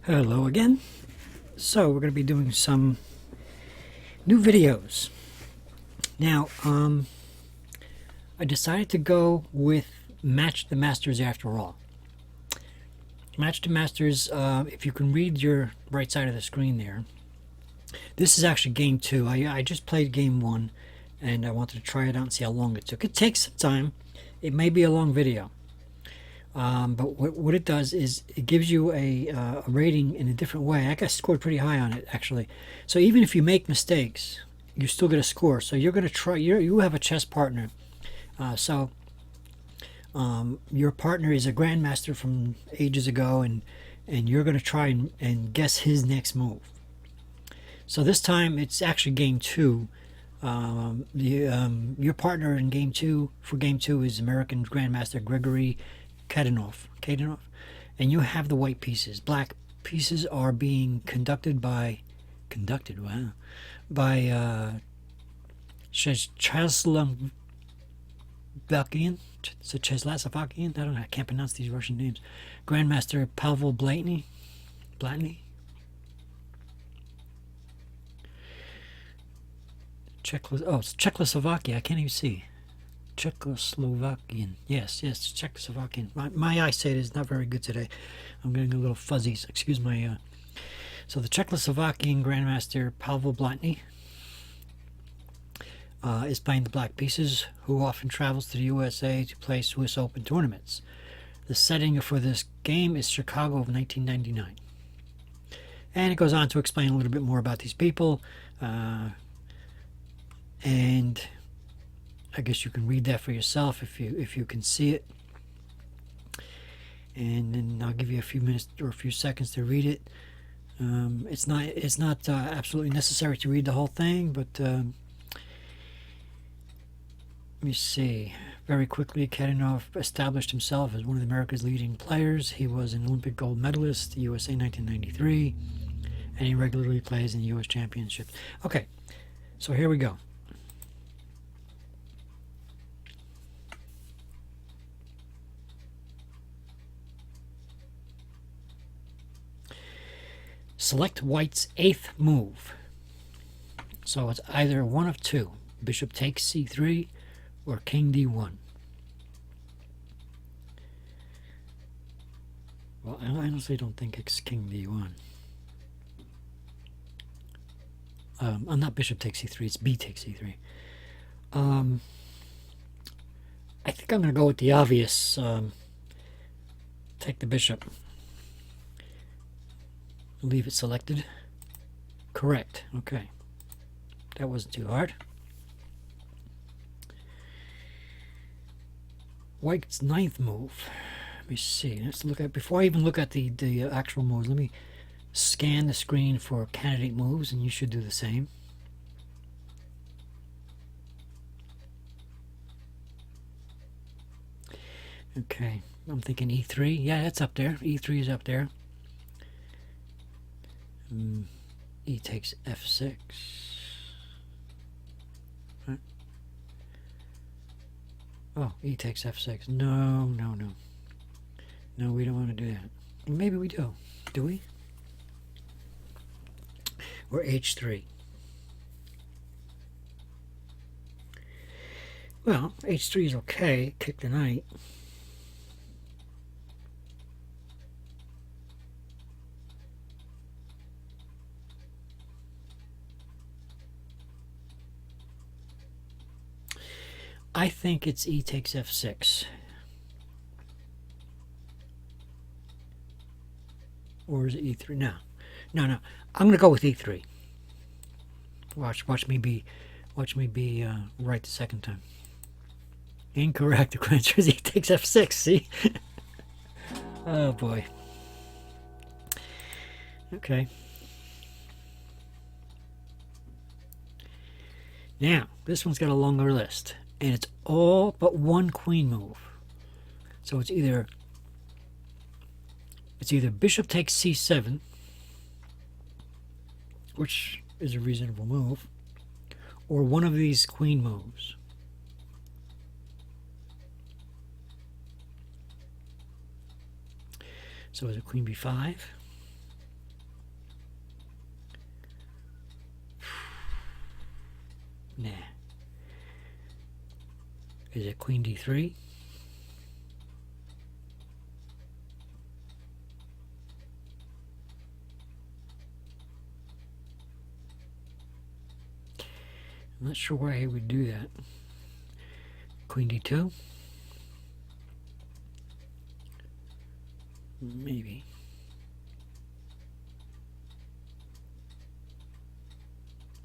Hello again. So we're going to be doing some new videos. Now, I decided to go with Match the Masters after all. Match the Masters, if you can read your right side of the screen there, this is actually game 2. I just played game 1 and I wanted to try it out and see how long it took. It takes some time. It may be a long video. But what it does is it gives you a rating in a different way. I got scored pretty high on it, actually. So even if you make mistakes, you still get a score. So you're going to try, you have a chess partner. Your partner is a grandmaster from ages ago, and you're going to try and guess his next move. So this time it's actually game 2. Your partner in game 2, for game 2, is American Grandmaster Gregory Kadanoff, and you have the white pieces. Black pieces are being conducted by Czechoslovakian. I don't know. I can't pronounce these Russian names. Grandmaster Pavel Blatny. It's Czechoslovakia. I can't even see. Czechoslovakian. Yes, Czechoslovakian. My eyesight is not very good today. I'm getting a little fuzzy. So excuse my. So the Czechoslovakian Grandmaster Pavel Blatny is playing the black pieces, who often travels to the USA to play Swiss Open tournaments. The setting for this game is Chicago of 1999. And it goes on to explain a little bit more about these people. And I guess you can read that for yourself if you can see it. And then I'll give you a few minutes or a few seconds to read it. It's not absolutely necessary to read the whole thing, but let me see. Very quickly, Kadanoff established himself as one of America's leading players. He was an Olympic gold medalist, USA 1993, and he regularly plays in the U.S. Championships. Okay, so here we go. Select white's 8th move. So it's either one of two. Bishop takes c3 or king d1. Well, I honestly don't think it's king d1. I'm not bishop takes c3, it's b takes c3. I think I'm going to go with the obvious. Take the bishop. Leave it selected. Correct. Okay. That wasn't too hard. White's 9th move. Let me see. Let's look at, before I even look at the actual moves, let me scan the screen for candidate moves, and you should do the same. Okay. I'm thinking e3. Yeah, that's up there. e3 is up there. E takes f6. Right. Oh, e takes f6. No, we don't want to do that. Maybe we do. Do we? Or h3. Well, h3 is okay. Kick the knight. I think it's e takes f6. Or is it e3? No. I'm going to go with e3. Watch me be right the second time. Incorrect. The answer is e takes f6. See? Oh boy. Okay. Now, this one's got a longer list. And it's all but one queen move. So it's either bishop takes c7, which is a reasonable move, or one of these queen moves. So is it queen b5? Is it queen d3? I'm not sure why he would do that. Queen d2? Maybe.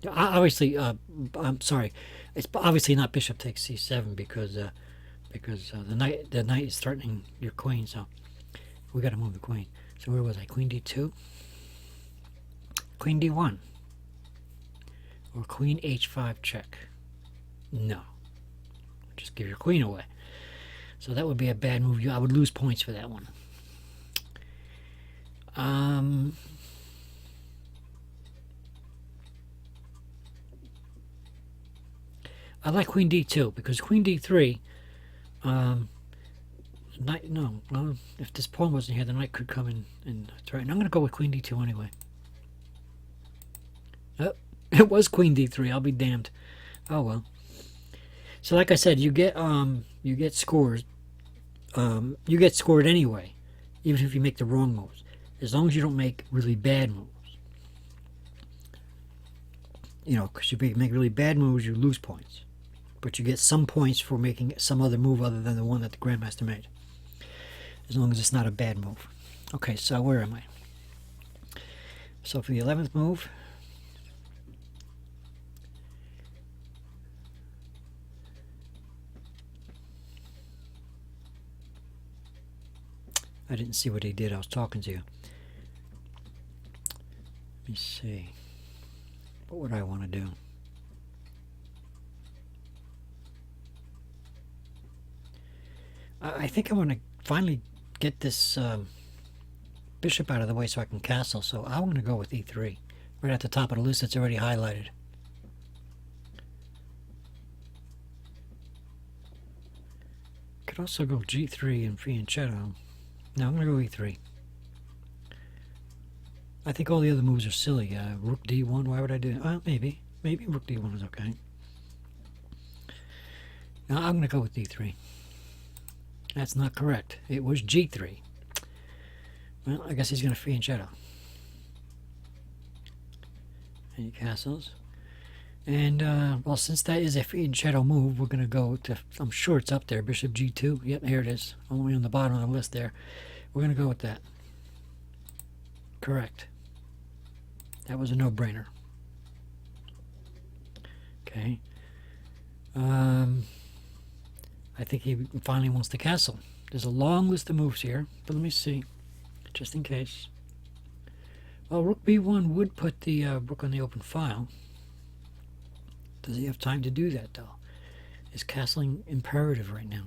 Obviously, I'm sorry. It's obviously not bishop takes c7 because the knight is threatening your queen. So we got to move the queen. So where was I? Queen d2, queen d1, or queen h5 check. No, just give your queen away. So that would be a bad move. I would lose points for that one. I like queen d2 because queen d3, knight, no, well, if this pawn wasn't here, the knight could come in and threaten. I'm going to go with queen d2 anyway. Oh, it was queen d3. I'll be damned. Oh well. So like I said, you get scores. You get scored anyway, even if you make the wrong moves, as long as you don't make really bad moves. You know, because if you make really bad moves, you lose points. But you get some points for making some other move other than the one that the Grandmaster made. As long as it's not a bad move. Okay, so where am I? So for the 11th move, I didn't see what he did. I was talking to you. Let me see. What would I want to do? I think I want to finally get this bishop out of the way so I can castle. So I'm going to go with e3. Right at the top of the list, it's already highlighted. Could also go g3 and fianchetto. No, I'm going to go e3. I think all the other moves are silly. Rook d1, why would I do that? Well, maybe. Maybe rook d1 is okay. Now I'm going to go with d3. That's not correct. It was g3. Well, I guess he's going to fianchetto. And he castles. And, well, since that is a fianchetto move, we're going to go to, I'm sure it's up there, bishop g2. Yep, here it is. Only on the bottom of the list there. We're going to go with that. Correct. That was a no-brainer. Okay. I think he finally wants to castle. There's a long list of moves here, but let me see, just in case. Well, rook b1 would put the rook on the open file. Does he have time to do that, though? Is castling imperative right now?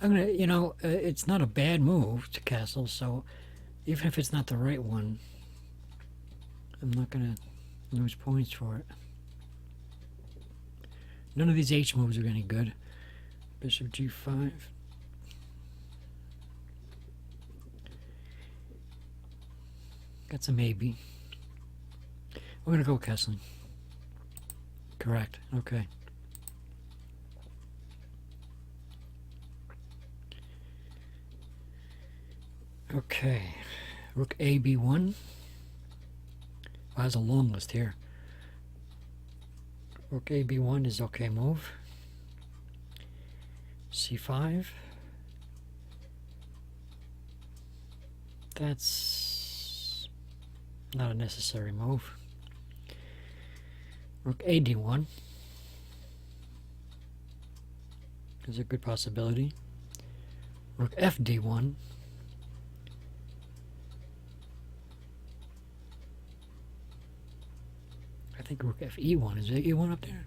I'm gonna, you know, it's not a bad move to castle, so even if it's not the right one, I'm not gonna lose points for it. None of these H moves are any good. Bishop g5. That's a maybe. We're gonna go castling. Correct. Okay. Okay, rook a b1. Well, there's a long list here. Rook a b1 is okay move. c5. That's not a necessary move. Rook a d1 is a good possibility. Rook f d1. I think rook fe1. Is there e1 up there?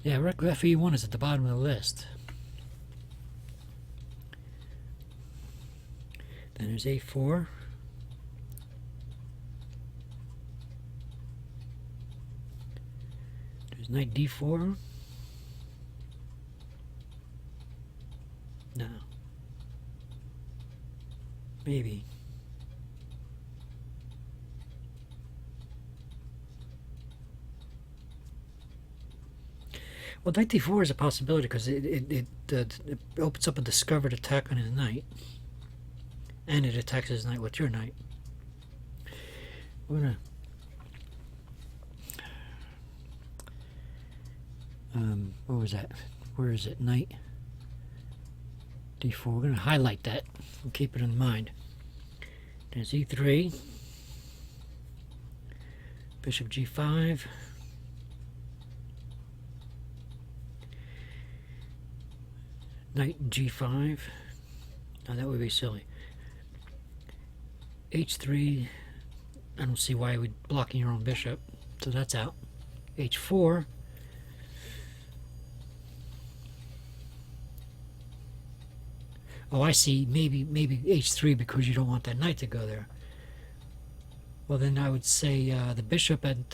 Yeah, rook fe1 is at the bottom of the list. Then there's a4. There's knight d4. Maybe. Well, knight d4 is a possibility because it opens up a discovered attack on his knight. And it attacks his knight with your knight. We're gonna what was that? Where is it? Knight d4. We're going to highlight that and keep it in mind. There's e3, bishop g5, knight g5. Now that would be silly. h3. I don't see why you would blocking your own bishop, so that's out. h4. Oh, I see. Maybe h3 because you don't want that knight to go there. Well, then I would say the bishop at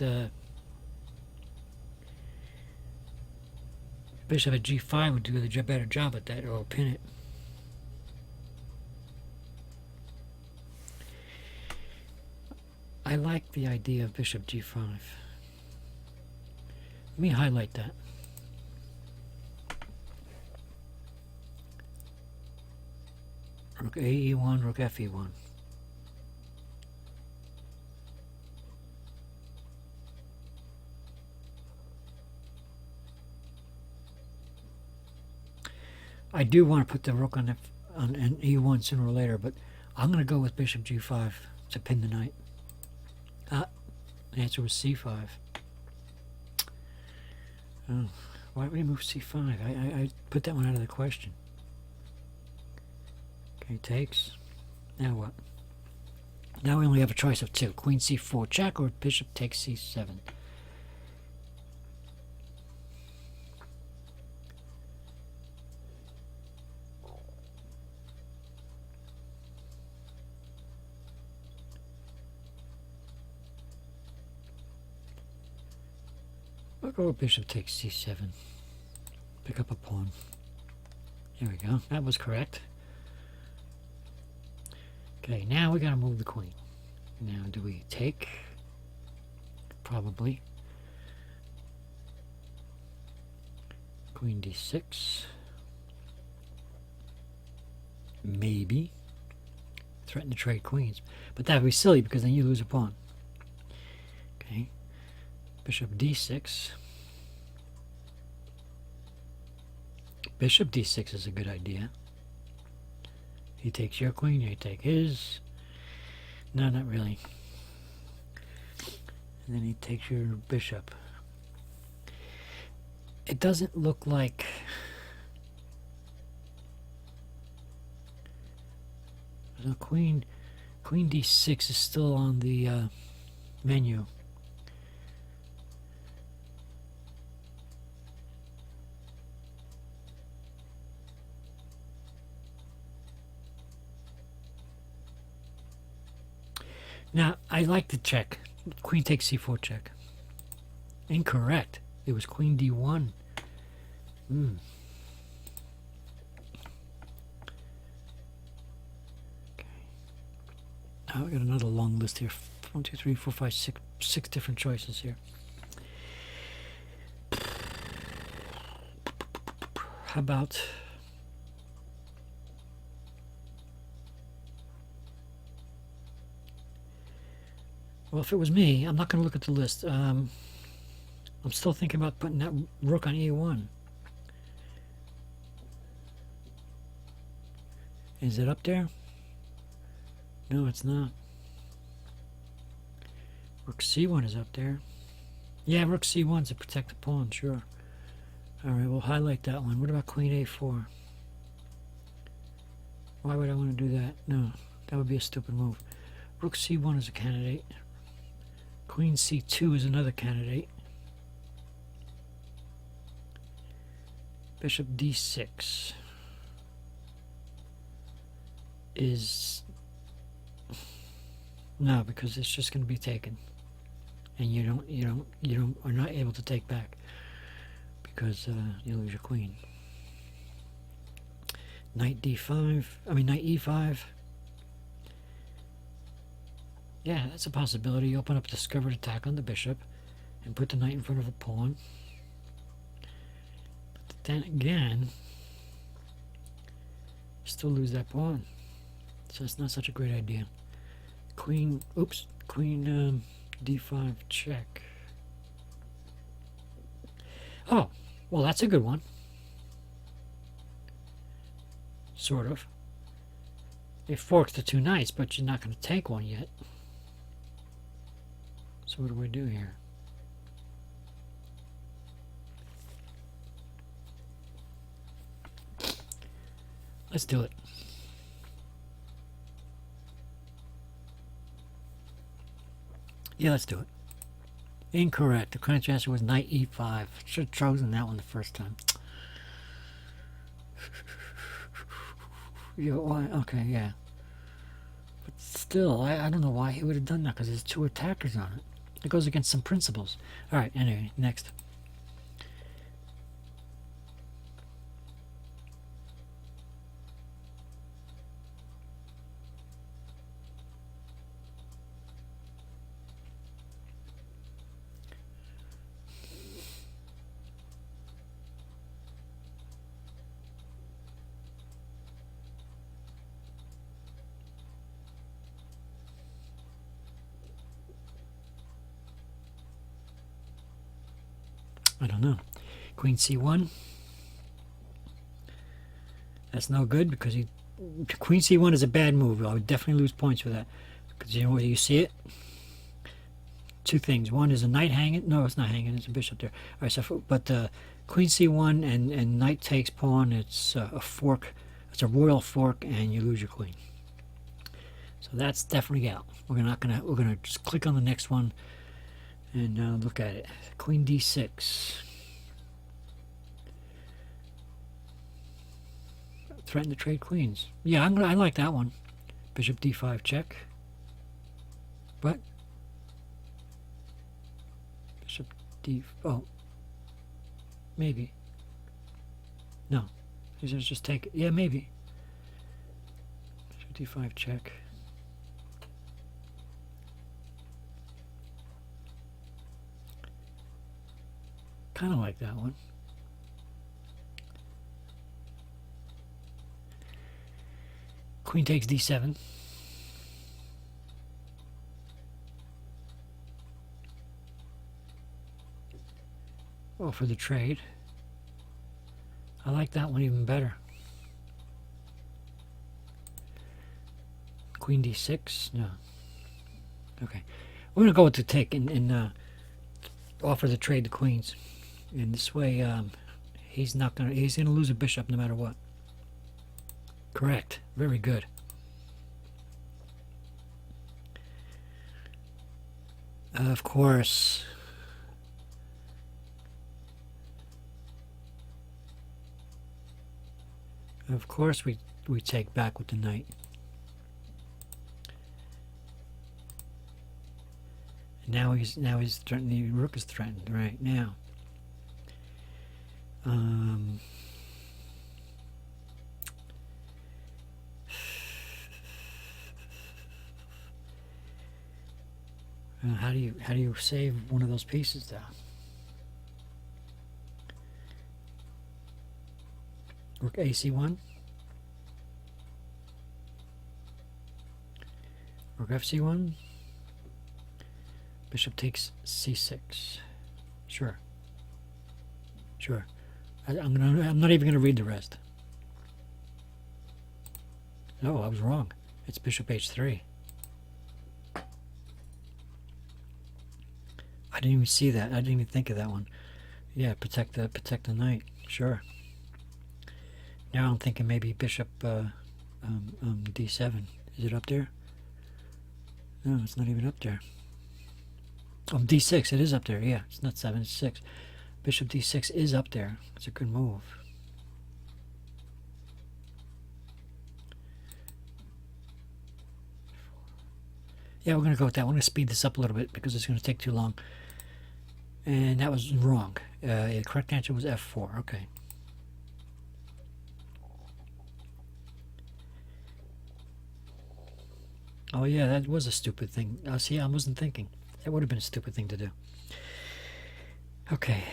g5 would do the better job at that, or pin it. I like the idea of bishop g5. Let me highlight that. Rook ae1, rook fe1. I do want to put the rook on an e1 sooner or later, but I'm going to go with bishop g5 to pin the knight. The answer was c5. Oh, why would he move c5? I put that one out of the question. Okay, takes. Now what? Now we only have a choice of two. Queen c4 check or bishop takes c7. We'll go with bishop takes c7. Pick up a pawn. There we go. That was correct. Okay, now we gotta move the queen. Now, do we take? Probably. Queen d6. Maybe. Threaten to trade queens. But that would be silly because then you lose a pawn. Okay. Bishop d6. Bishop d6 is a good idea. He takes your queen, you take his. No, not really. And then he takes your bishop. It doesn't look like... The queen d6 is still on the menu. Now, I like the check. Queen takes c4 check. Incorrect. It was queen d1. Okay. Now we got another long list here. 1, 2, 3, 4, 5, 6 different choices here. How about... Well, if it was me, I'm not going to look at the list. I'm still thinking about putting that rook on e1. Is it up there? No, it's not. Rook c1 is up there. Yeah, rook c1 to protect the pawn, sure. Alright, we'll highlight that one. What about queen a4? Why would I want to do that? No, that would be a stupid move. Rook c1 is a candidate. Queen c2 is another candidate. Bishop d6 is... No, because it's just going to be taken. And you are not able to take back because you lose your queen. Knight d5, knight e5. Yeah, that's a possibility. Open up a discovered attack on the bishop and put the knight in front of a pawn. But then again, still lose that pawn. So it's not such a great idea. Queen, oops, queen d5 check. Oh, well, that's a good one. Sort of. It forks the two knights, but you're not going to take one yet. So what do we do here? Let's do it. Yeah, let's do it. Incorrect. The correct answer was knight e5. Should have chosen that one the first time. Okay, yeah. But still, I don't know why he would have done that, because there's two attackers on it. It goes against some principles. Alright, anyway, next. I don't know. Queen c1. That's no good, because Queen c1 is a bad move. I would definitely lose points for that. Because you know where you see it? Two things. One is a knight hanging. No, it's not hanging. It's a bishop there. All right, so but Queen c1 and knight takes pawn. It's a fork. It's a royal fork, and you lose your queen. So that's definitely out. We're gonna just click on the next one and look at it. Queen d6. Threaten to trade queens. Yeah, I like that one. Bishop d5 check. What? Bishop d. Oh, maybe. No, just take it. Yeah, maybe. Bishop d5 check. Kind of like that one. Queen takes d7. Oh, for the trade. I like that one even better. Queen d6? No. Okay. We're going to go with the take and offer the trade to queens. And this way, he's gonna lose a bishop no matter what. Correct. Very good. Of course. Of course we take back with the knight. And now he's threatened. The rook is threatened right now. How do you save one of those pieces though? Rook AC1. Rook FC1. Bishop takes C6. Sure. Sure. I'm not even gonna read the rest. No, I was wrong. It's Bishop H3. I didn't even see that. I didn't even think of that one. Yeah, protect the knight. Sure. Now I'm thinking maybe Bishop D7. Is it up there? No, it's not even up there. Oh, D6. It is up there. Yeah, it's not 7. It's 6. Bishop D6 is up there. It's a good move. Yeah, we're going to go with that. We're going to speed this up a little bit because it's going to take too long. And that was wrong. The correct answer was F4. Okay. Oh yeah, that was a stupid thing. See, I wasn't thinking. That would have been a stupid thing to do. Okay.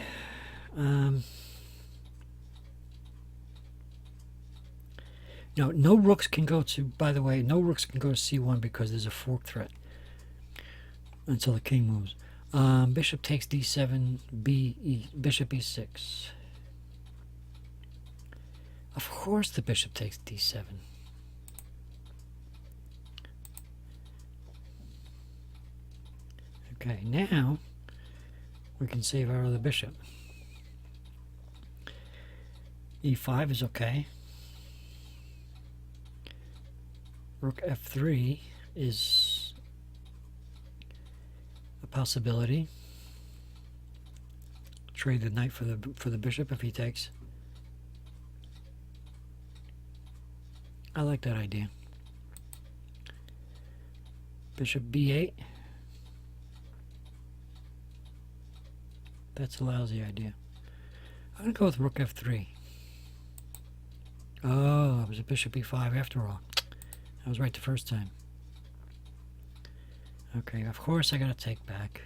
No rooks can go to, by the way, no rooks can go to c1 because there's a fork threat until the king moves. Bishop takes d7, bishop e6. Of course the bishop takes d7. Okay, now we can save our other bishop. e5 is okay. Rook f3 is a possibility. Trade the knight for the bishop if he takes. I like that idea. Bishop b8. That's a lousy idea. I'm going to go with rook f3. Oh, it was a bishop e5 after all. I was right the first time. Okay, of course I gotta take back.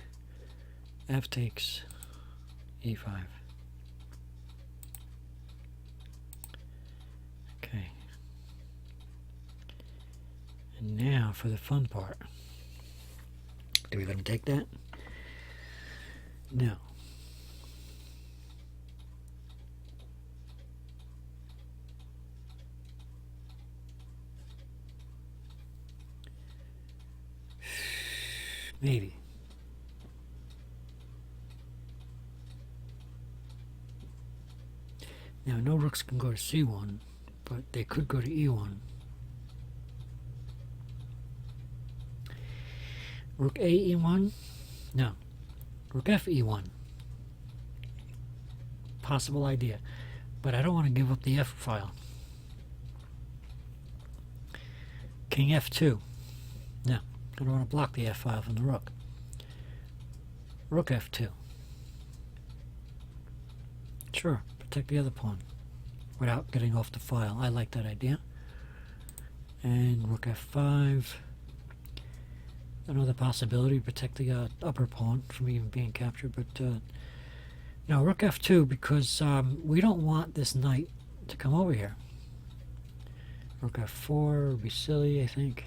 F takes e5. Okay. And now for the fun part. Do we let him take that? No. Maybe. Now, no rooks can go to c1, but they could go to e1. Rook a e1? No. Rook f e1. Possible idea. But I don't want to give up the f file. King f2. No. I don't want to block the f file from the rook. Rook f2. Sure, protect the other pawn without getting off the file. I like that idea. And rook f5. Another possibility, protect the upper pawn from even being captured. But no, rook f2 because we don't want this knight to come over here. Rook f4 would be silly, I think.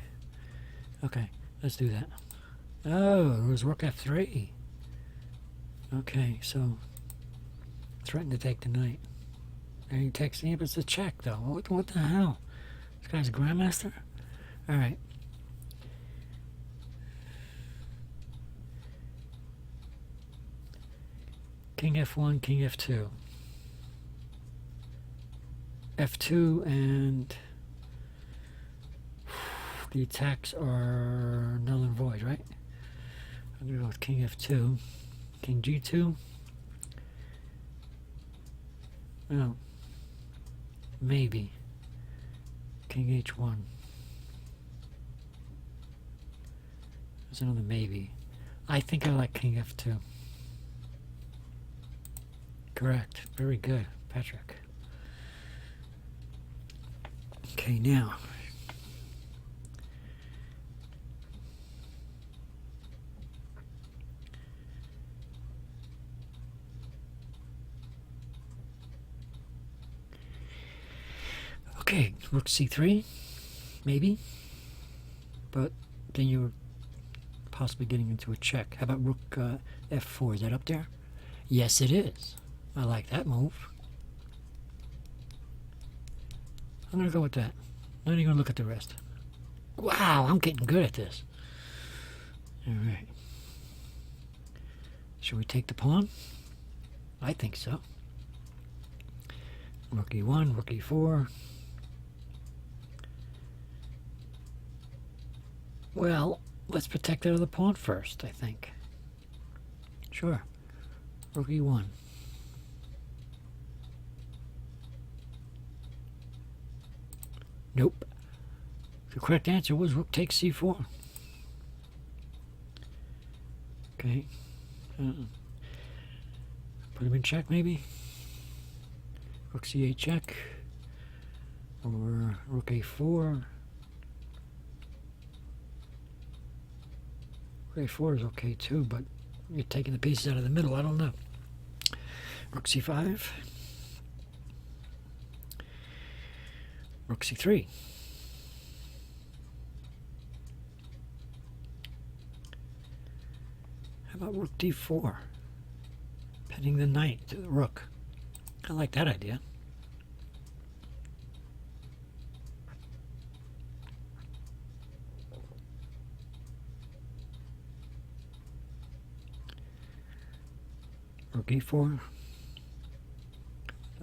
Okay. Let's do that. Oh, it was rook f3. Okay, so threaten to take the knight. And he takes the it's a check though. What the hell? This guy's a grandmaster? Alright. King f1, king f2. f2 and the attacks are null and void, right? I'm going to go with king f2. King g2. No. Maybe. King h1. There's another maybe. I think I like king f2. Correct. Very good, Patrick. Okay, now. Okay, rook c3, maybe, but then you're possibly getting into a check. How about rook f4? Is that up there? Yes, it is. I like that move. I'm going to go with that. Not even going to look at the rest. Wow, I'm getting good at this. All right. Should we take the pawn? I think so. Rook e1, rook e4. Well, let's protect that other pawn first, I think. Sure. Rook e1. Nope. The correct answer was rook takes c4. Okay. Put him in check, maybe. Rook c8 check. Or rook a4. A4 is okay too, but you're taking the pieces out of the middle. I don't know. Rook C5. Rook C3. How about Rook D4? Pinning the knight to the rook. I like that idea. Rook E4.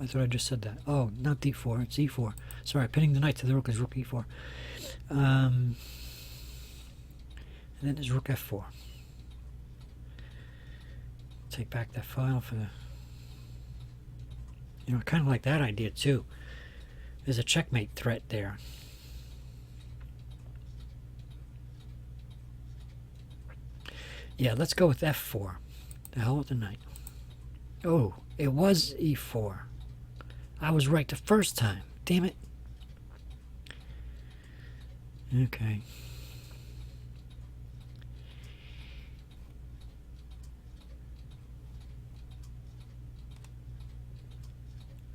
I thought I just said that. Oh, not D4, it's E4. Sorry, pinning the knight to the rook is Rook E4. And then there's Rook F4. Take back that file for the... You know, I kind of like that idea too. There's a checkmate threat there. Yeah, let's go with F4. The hell with the knight. Oh, it was E4. I was right the first time. Damn it. Okay.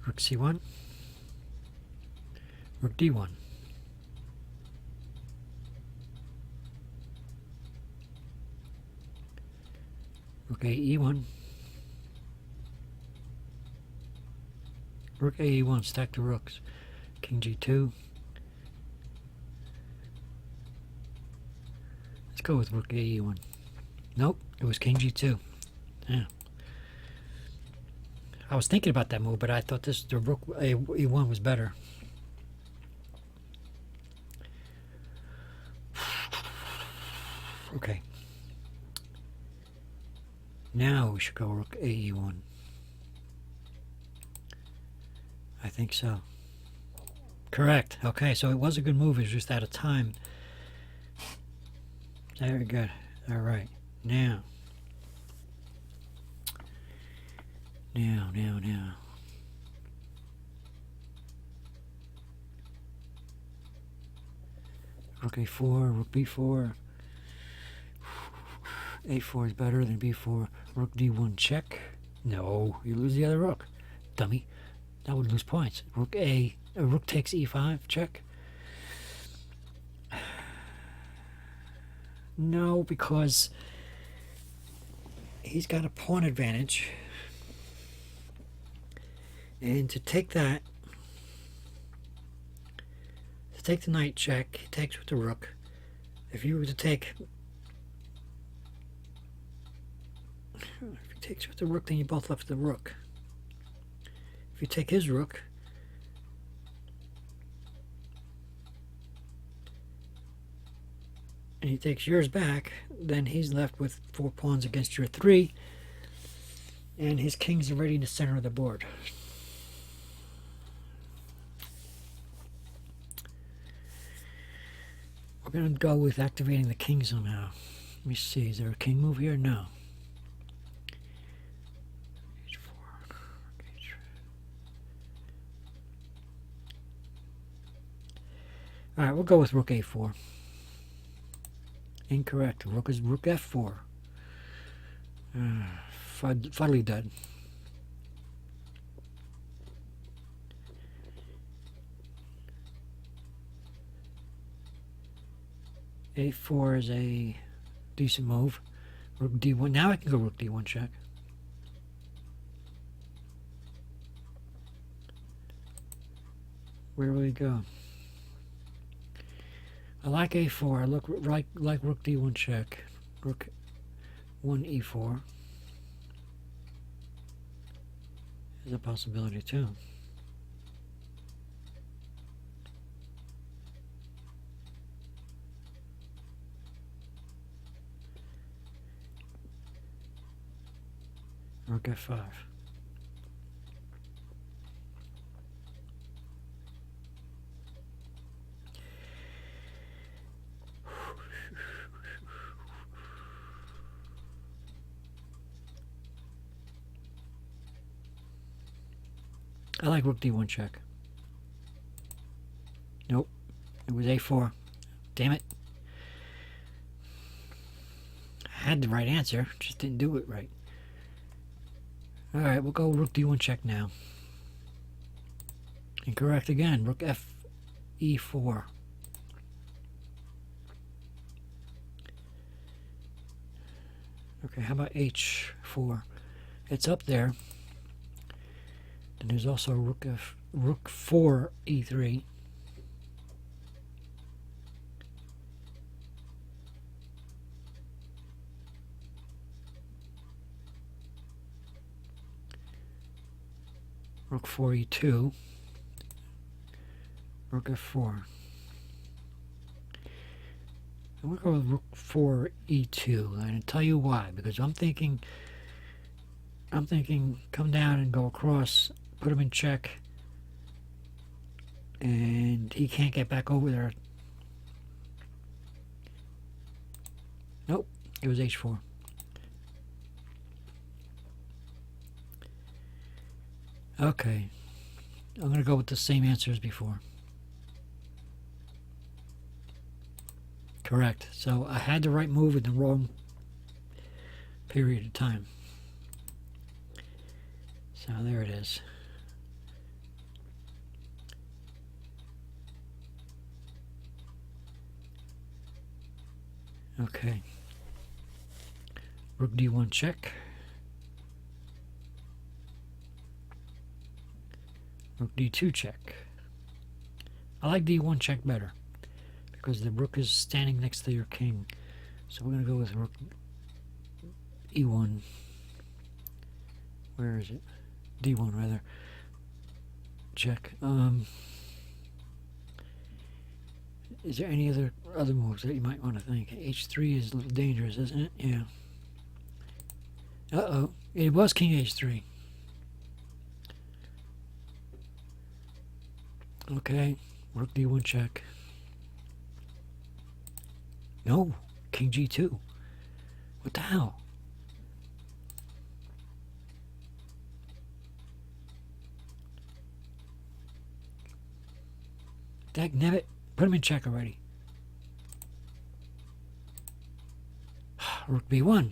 Rook C1. Rook D1. Rook AE1. Rook AE1, stack the rooks. King G2. Let's go with Rook AE1. Nope, it was King G2. Yeah. I was thinking about that move, but I thought the Rook AE1 was better. Okay. Now we should go Rook AE1. I think so. Correct. Okay, so it was a good move. It was just out of time. Very good. All right. Now. Rook A4, Rook B4. A4 is better than B4. Rook D1 check. No, you lose the other rook. Dummy. That would lose points. Rook takes E5 check. No, because he's got a pawn advantage. And to take that, to take the knight check, he takes with the rook. If you were to take, if he takes with the rook, then you both left the rook. If you take his rook, and he takes yours back, then he's left with 4 pawns against your 3, and his king's already in the center of the board. We're going to go with activating the king somehow. Let me see, is there a king move here? No. Alright, we'll go with Rook A4. Incorrect. Rook is Rook F4. Fuddly dud. A4 is a decent move. Rook D1. Now I can go Rook D1 check. Where will he go? I like A4. I like Rook D1 check. Rook 1 E4 is a possibility too. Rook F5. I like Rook D1 check. Nope. It was A4. Damn it. had the right answer, just didn't do it right. Alright, we'll go rook d1 check now. Incorrect again. Rook f e4. Okay, how about h4? It's up there. And there's also rook 4 e3. Rook 4 e2. Rook f4. I'm going to go with rook 4 e2. I'm going to tell you why. Because I'm thinking come down and go across, put him in check, and he can't get back over there. Nope, it was h4. Okay, I'm going to go with the same answer as before. Correct. So I had the right move in the wrong period of time. So there it is. Okay. Rook d1 check. Rook d2 check. I like d1 check better because the rook is standing next to your king. So we're going to go with rook e1. Where is it? d1 rather. Check. Is there any other moves that you might want to think? h3 is a little dangerous, isn't it? Yeah. Uh-oh. It was king h3. Okay. Rook d1 check. No. King g2. What the hell? Dagnabbit. Put him in check already. Rook b1.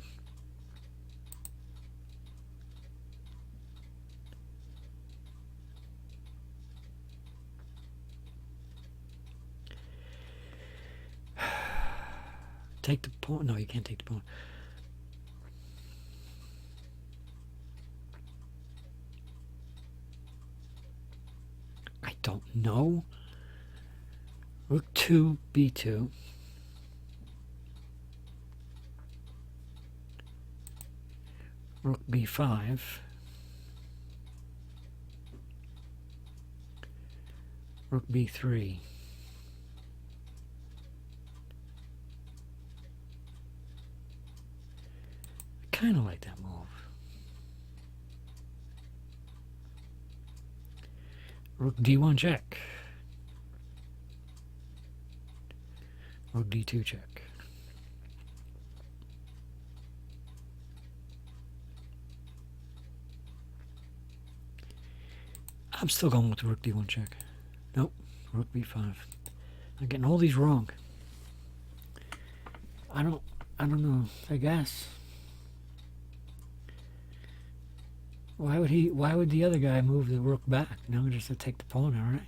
Take the pawn. No, you can't take the pawn. I don't know. Rook 2, b2. Rook b5. Rook b3. I kind of like that move. Rook d1 check. Rook d2 check. I'm still going with the rook d1 check. Nope, rook b5. I'm getting all these wrong. I don't know. I guess. Why would the other guy move the rook back? Now just to take the pawn, all right?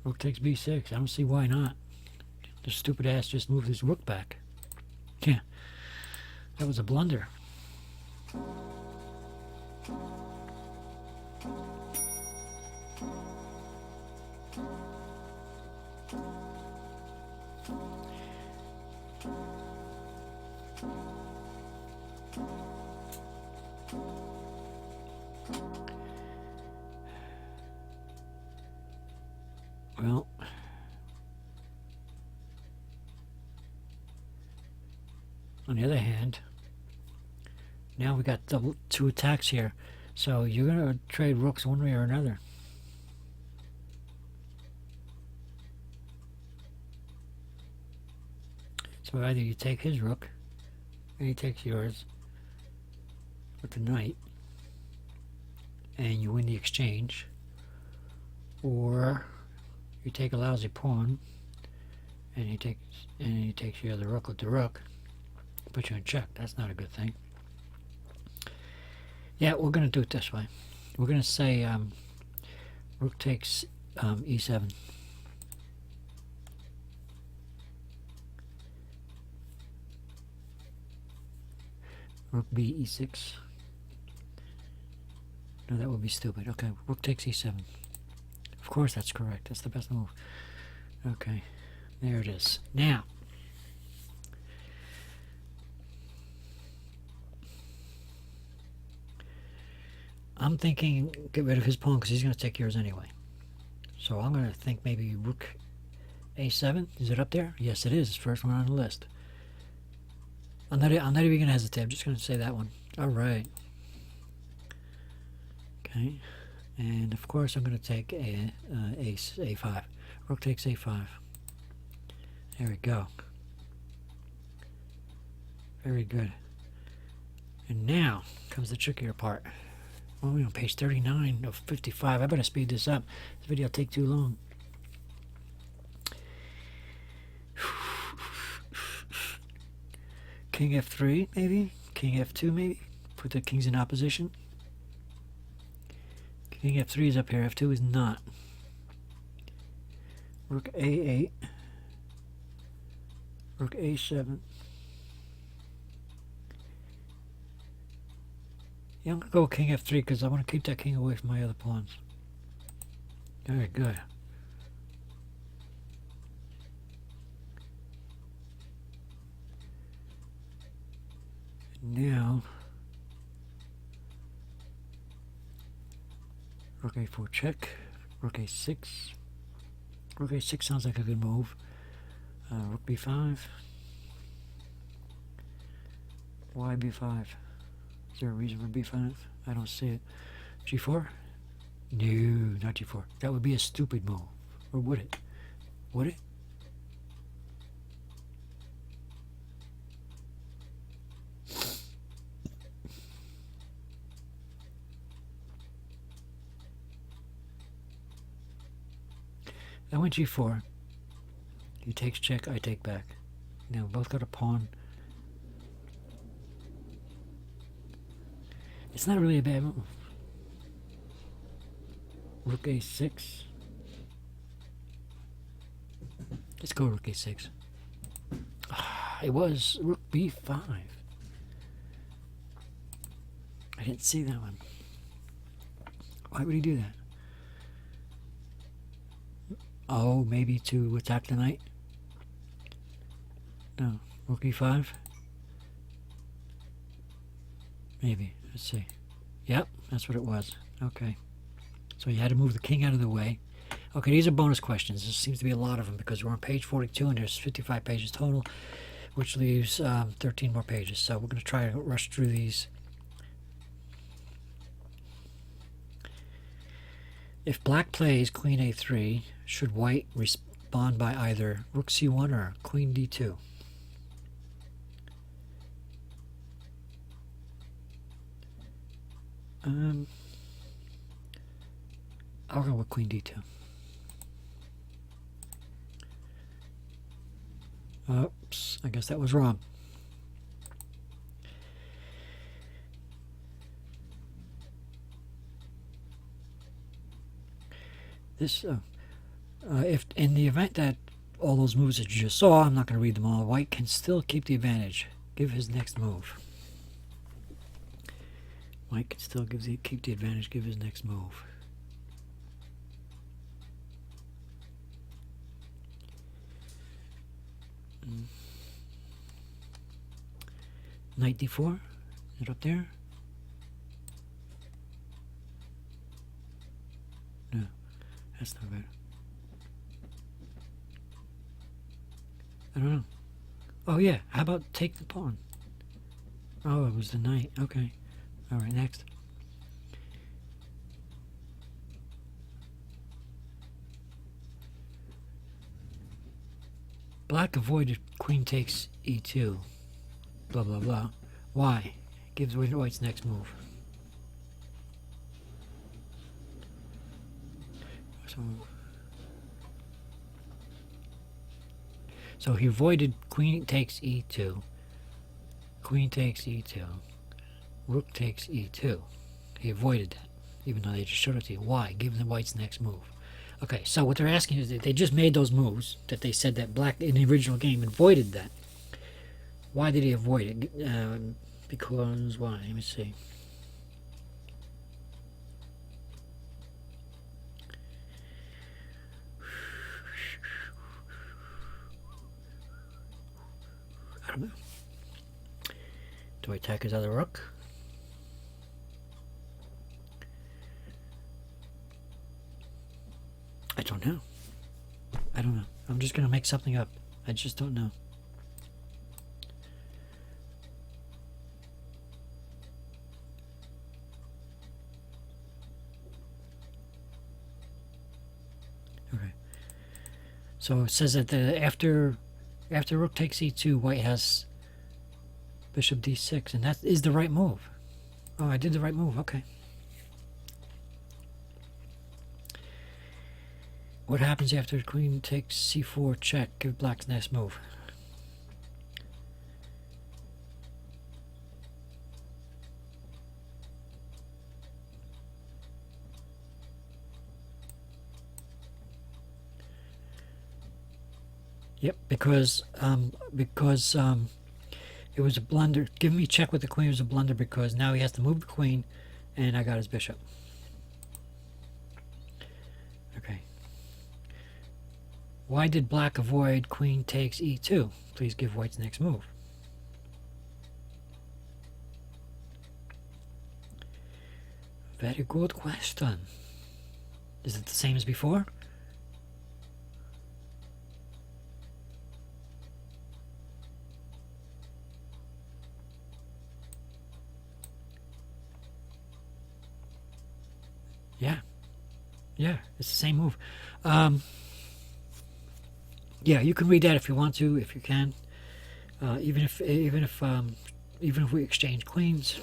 Rook takes b6. I don't see why not. The stupid ass just moved his rook back. Yeah, that was a blunder. Well, on the other hand, now we got two attacks here, so you're gonna trade rooks one way or another. So either you take his rook, and he takes yours with the knight, and you win the exchange, or you take a lousy pawn And he takes your other rook with the rook. Put you in check. That's not a good thing. Yeah, we're going to do it this way. We're going to say rook takes e7. Rook b e6. No, that would be stupid. Okay, rook takes e7. Of course that's correct. That's the best move. Okay, there it is. Now, I'm thinking get rid of his pawn because he's going to take yours anyway. So I'm going to think maybe rook a7. Is it up there? Yes, it is. It's the first one on the list. I'm not even going to hesitate. I'm just going to say that one. All right. Okay. And of course I'm going to take a5. Rook takes a5. There we go. Very good. And now comes the trickier part. Well, we're on page 39 of 55. I better speed this up. This video will take too long. King f3, maybe? King f2, maybe? Put the kings in opposition. King f3 is up here. f2 is not. Rook a8. Rook a7. Yeah, I'm going to go with king f3 because I want to keep that king away from my other pawns. Very good. Now, rook a4 check, rook a6. Rook a6 sounds like a good move. Rook b5. Why b5? Is there a reason for b5? I don't see it. g4? No, not g4. That would be a stupid move. Or would it? Would it? I went g4. He takes check, I take back. Now both got a pawn. It's not really a bad move. Rook a6. Let's go rook a6. It was rook b5. I didn't see that one. Why would he do that? Oh, maybe to attack the knight? No. Rook e5? Maybe. Let's see. Yep, that's what it was. Okay. So you had to move the king out of the way. Okay, these are bonus questions. There seems to be a lot of them because we're on page 42 and there's 55 pages total, which leaves 13 more pages. So we're going to try to rush through these. If black plays queen a3, should white respond by either rook c1 or queen d2? I'll go with queen d2. Oops, I guess that was wrong. This, if in the event that all those moves that you just saw, I'm not going to read them all, white can still keep the advantage. Give his next move. White can still keep the advantage, give his next move. Knight d4, is it up there? No, that's not bad. I don't know. Oh yeah, how about take the pawn? Oh, it was the knight. Okay. Alright, next. Black avoided queen takes e2. Blah, blah, blah. Why? Gives away white's next move. So he avoided queen takes e2, queen takes e2, rook takes e2. He avoided that, even though they just showed it to you. Why? Given the white's next move. Okay, so what they're asking is that they just made those moves that they said that black in the original game avoided that. Why did he avoid it? Because why? Let me see. I don't know. Do I attack his other rook? I don't know. I don't know. I'm just going to make something up. I just don't know. Okay. So it says that after rook takes e2, white has bishop d6, and that is the right move. Oh, I did the right move. Okay. What happens after queen takes c4 check? Give black's next move. Yep, because it was a blunder. Give me check with the queen was a blunder because now he has to move the queen, and I got his bishop. Okay. Why did black avoid queen takes e2? Please give white's next move. Very good question. Is it the same as before? Yeah, it's the same move. Yeah, you can read that if you want to, if you can. Even if we exchange queens.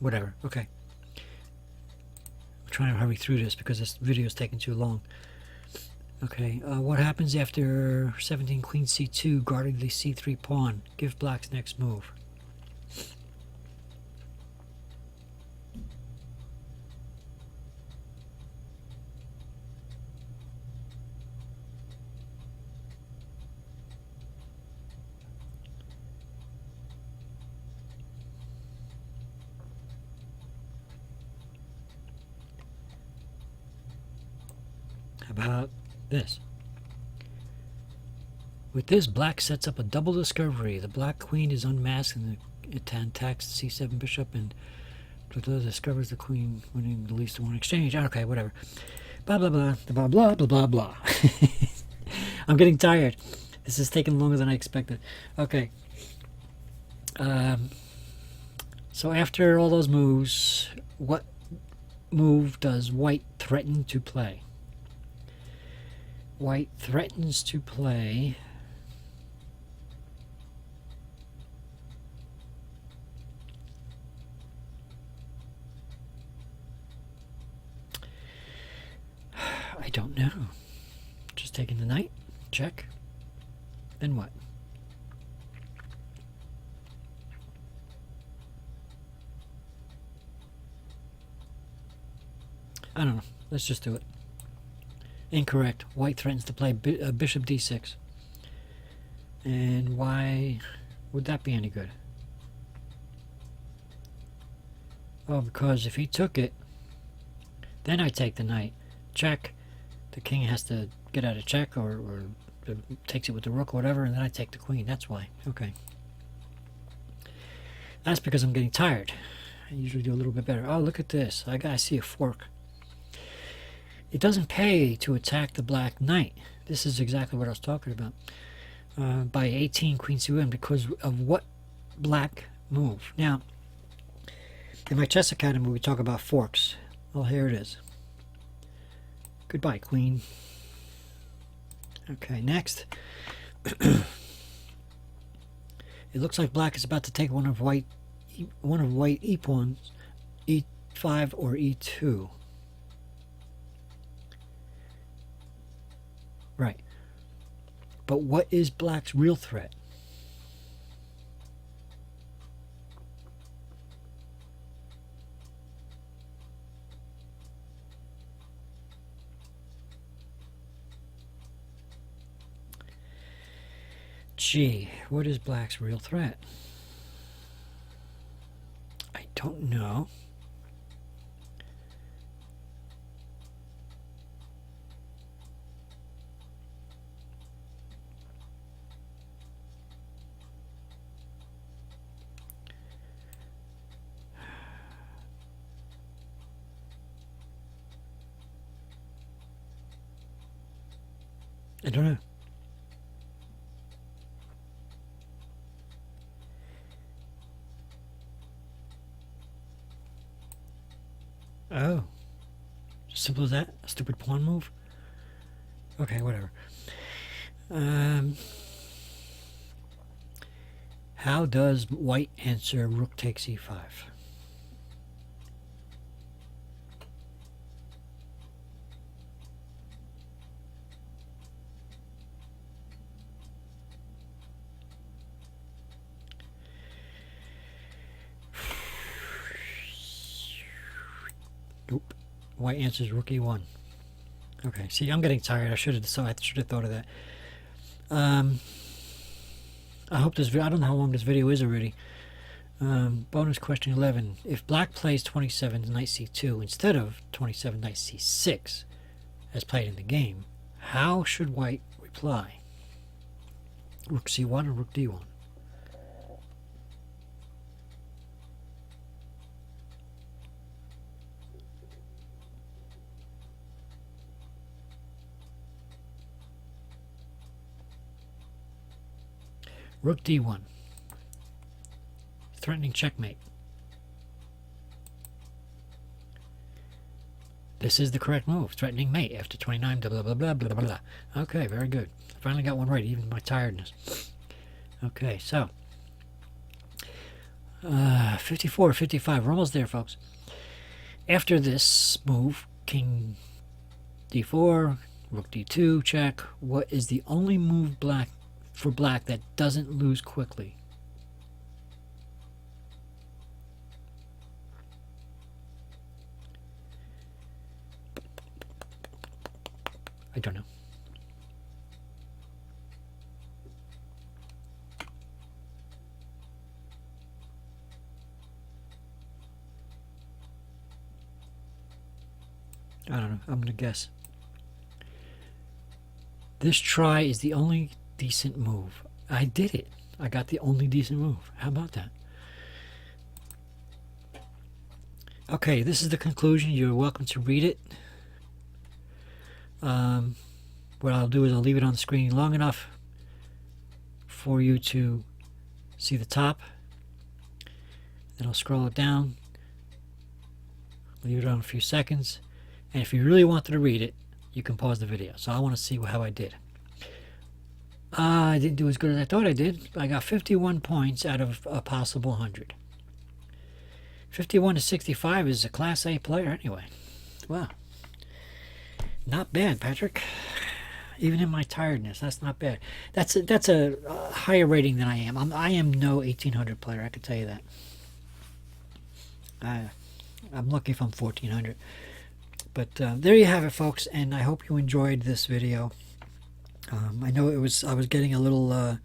Whatever. Okay. I'm trying to hurry through this because this video is taking too long. Okay. What happens after 17 queen c2 guarding the c3 pawn? Give black's next move. About this. With this, black sets up a double discovery. The black queen is unmasked and it attacks the c7 bishop and discovers the queen winning the least one exchange. Okay, whatever. Blah, blah, blah, blah, blah, blah, blah, blah. I'm getting tired. This is taking longer than I expected. Okay. So after all those moves, what move does white threaten to play? White threatens to play I don't know. Just taking the knight. Check. Then what? I don't know. Let's just do it. Incorrect. White threatens to play bishop d6. And why would that be any good? Oh, because if he took it, then I take the knight. Check. The king has to get out of check or takes it with the rook or whatever, and then I take the queen. That's why. Okay. That's because I'm getting tired. I usually do a little bit better. Oh, look at this. I see a fork. It doesn't pay to attack the black knight. This is exactly what I was talking about. By 18 queen c1 because of what black move. Now, in my chess academy we talk about forks. Well, here it is. Goodbye, queen. Okay, next. It looks like black is about to take one of white e-pawns, e5 or e2. Right. But what is black's real threat? Gee, what is black's real threat? I don't know. I don't know. Oh. Simple as that? A stupid pawn move? Okay, whatever. How does white answer rook takes e5? Nope. White answers rook e1. Okay, see, I'm getting tired. I should have thought of that. I hope this. I don't know how long this video is already. Bonus question 11. If black plays 27 knight c2 instead of 27 knight c6, as played in the game, how should white reply? Rook c1 or rook d1? Rook d1. Threatening checkmate. This is the correct move. Threatening mate after 29, blah, blah, blah, blah, blah, blah. Okay, very good. I finally got one right, even my tiredness. Okay, so 54, 55. We're almost there, folks. After this move, king d4, rook d2, check. What is the only move for black that doesn't lose quickly? I don't know. I don't know. I'm going to guess. This try is the only decent move. I did it. I got the only decent move. How about that? Okay, this is the conclusion. You're welcome to read it. What I'll do is I'll leave it on the screen long enough for you to see the top. Then I'll scroll it down, leave it on a few seconds, and if you really wanted to read it, you can pause the video. So I want to see how I did. I didn't do as good as I thought I did. I got 51 points out of a possible 100. 51 to 65 is a Class A player anyway. Wow. Not bad, Patrick. Even in my tiredness, that's not bad. That's a higher rating than I am. I am no 1800 player, I can tell you that. I'm lucky if I'm 1400. But there you have it, folks, and I hope you enjoyed this video. I know I was getting a little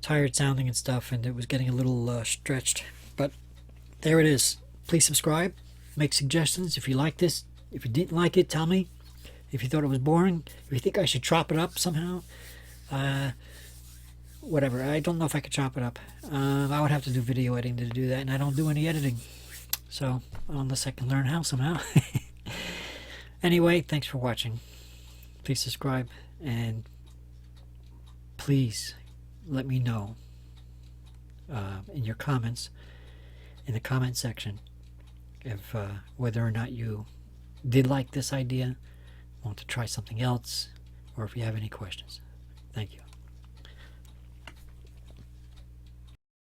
tired sounding and stuff, and it was getting a little stretched, but there it is. Please subscribe, make suggestions if you like this. If you didn't like it, tell me. If you thought it was boring, if you think I should chop it up somehow, whatever. I don't know if I could chop it up. I would have to do video editing to do that, and I don't do any editing. So, unless I can learn how somehow. Anyway, thanks for watching. Please subscribe, and please let me know in your comments, in the comment section, if whether or not you did like this idea, want to try something else, or if you have any questions. Thank you.